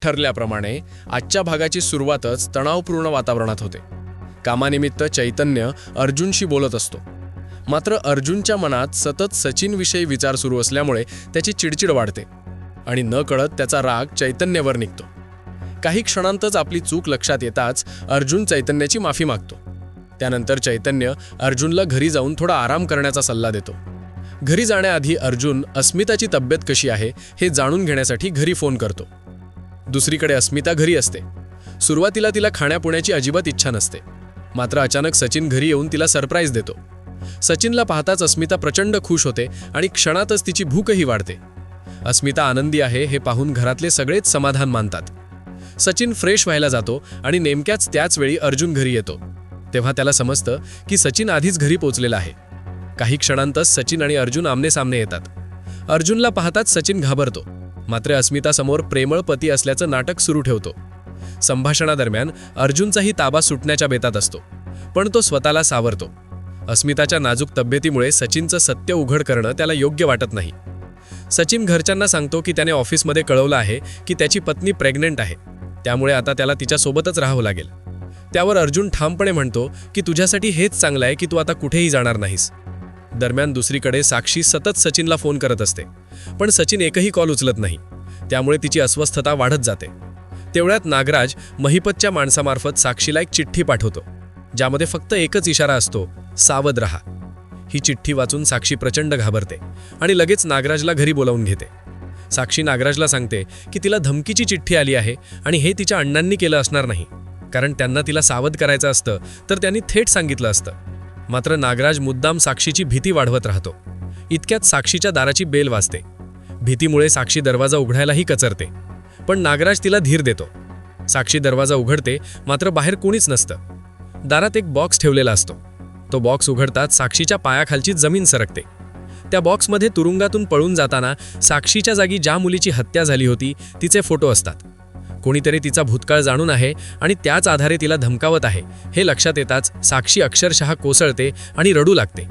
ठरल्याप्रमाणे आजच्या भागाची सुरुवातच तणावपूर्ण वातावरणात होते। कामानिमित्त चैतन्य अर्जुनशी बोलत असतो, मात्र अर्जुनच्या मनात सतत सचिनविषयी विचार सुरू असल्यामुळे त्याची चिडचिड वाढते आणि नकळत त्याचा राग चैतन्यावर निघतो। काही क्षणांतच आपली चूक लक्षात येताच अर्जुन चैतन्याची माफी मागतो। त्यानंतर चैतन्य अर्जुनला घरी जाऊन थोडा आराम करण्याचा सल्ला देतो। घरी जाण्याआधी अर्जुन अस्मिताची तब्येत कशी आहे हे जाणून घेण्यासाठी घरी फोन करतो। दुसरीकडे अस्मिता घरी असते। सुरुवातीला तिला खाण्यापिण्याची अजिबात इच्छा नसते, मात्र अचानक सचिन घरी येऊन तिला सरप्राईज देतो। सचिनला पाहताच अस्मिता प्रचंड खुश होते आणि क्षणातच तिची भूकही वाढते। अस्मिता आनंदी आहे हे पाहून घरातले सगळेच समाधान मानतात। सचिन फ्रेश व्हायला जातो आणि नेमक्याच त्याच वेळी अर्जुन घरी येतो। तेव्हा त्याला समजतं की सचिन आधीच घरी पोहोचलेला आहे। काही क्षणांतच सचिन आणि अर्जुन आमने-सामने येतात। अर्जुनला पाहताच सचिन घाबरतो, मात्र अस्मिता समोर प्रेमळ पती असल्याचं नाटक सुरू ठेवतो। संभाषणादरम्यान अर्जुनचाही ताबा सुटण्याच्या बेतात असतो, पण तो स्वतःला सावरतो। अस्मिताच्या नाजूक तब्येतीमुळे सचिनचं सत्य उघड करणं त्याला योग्य वाटत नाही। सचिन घरच्यांना सांगतो की त्याने ऑफिसमध्ये कळवलं आहे की त्याची पत्नी प्रेग्नंट आहे, त्यामुळे आता त्याला तिच्यासोबतच राहावं लागेल। त्यावर अर्जुन ठामपणे म्हणतो की तुझ्यासाठी हेच चांगलं आहे की तू आता कुठेही जाणार नाहीस। दरम्यान दुसरीकडे साक्षी सतत सचिनला फोन करत असते, पण सचिन एकही कॉल उचलत नाही, त्यामुळे तिची अस्वस्थता वाढत जाते। तेवढ्यात नागराज महिपतच्या माणसामार्फत साक्षीला एक चिठ्ठी पाठवतो, ज्यामध्ये फक्त एकच इशारा असतो, सावध रहा। ही चिठ्ठी वाचून साक्षी प्रचंड घाबरते आणि लगेच नागराजला घरी बोलावून घेते। साक्षी नागराजला सांगते की तिला धमकीची चिठ्ठी आली आहे आणि हे तिच्या अण्णांनी केलं असणार नाही, कारण त्यांना तिला सावध करायचं असतं तर त्यांनी थेट सांगितलं असतं। मात्र नागराज मुद्दाम साक्षीची भीती वाढवत राहतो। इतक्यात साक्षीच्या दाराची बेल वाजते। भीतीमुळे साक्षी दरवाजा उघडायलाही कचरते, पण नागराज तिला धीर देतो। साक्षी दरवाजा उघडते, मात्र बाहेर कोणीच नसतं। दारात एक बॉक्स ठेवलेला असतो। तो बॉक्स उघडताच साक्षीच्या पायाखालची जमीन सरकते। त्या बॉक्समध्ये तुरुंगातून पळून जाताना साक्षीच्या जागी ज्या मुलीची हत्या झाली होती तिचे फोटो असतात। कोणीतरी तिचा भूतकाळ जाणून आहे आणि त्याच आधारे तिला धमकावत आहे हे लक्षात येताच साक्षी अक्षरशः कोसळते आणि रडू लागते।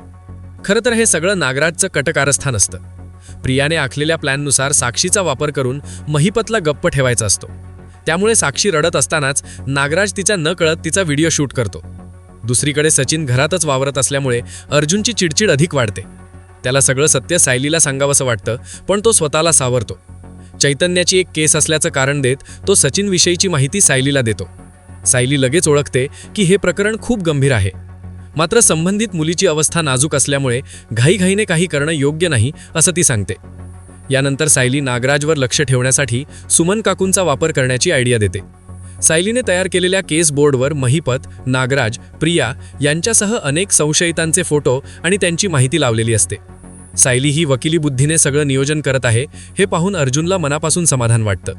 खरं तर हे सगळं नागराजचं कटकारस्थान असतं। प्रियाने आखलेल्या प्लॅननुसार साक्षीचा वापर करून महिपतला गप्प ठेवायचा असतो, त्यामुळे साक्षी रडत असतानाच नागराज तिच्या नकळत तिचा व्हिडिओ शूट करतो। दुसरीकडे सचिन घरातच वावरत असल्यामुळे अर्जुनची चिडचिड अधिक वाढते। त्याला सगळं सत्य सायलीला सांगावंसं वाटतं, पण तो स्वतःला सावरतो। चैतन्याची एक केस असल्याचं कारण देत तो सचिनविषयीची माहिती सायलीला देतो। सायली लगेच ओळखते की हे प्रकरण खूप गंभीर आहे, मात्र संबंधित मुलीची अवस्था नाजूक असल्यामुळे घाईघाईने काही करणं योग्य नाही असं ती सांगते। यानंतर सायली नागराजवर लक्ष ठेवण्यासाठी सुमन काकूंचा वापर करण्याची आयडिया देते। सायलीने तयार केलेल्या केस बोर्डवर महिपत, नागराज, प्रिया यांच्यासह अनेक संशयितांचे फोटो आणि त्यांची माहिती लावलेली असते। सायली ही वकिली बुद्धीने सगळं नियोजन करत आहे हे पाहून अर्जुनला मनापासून समाधान वाटतं।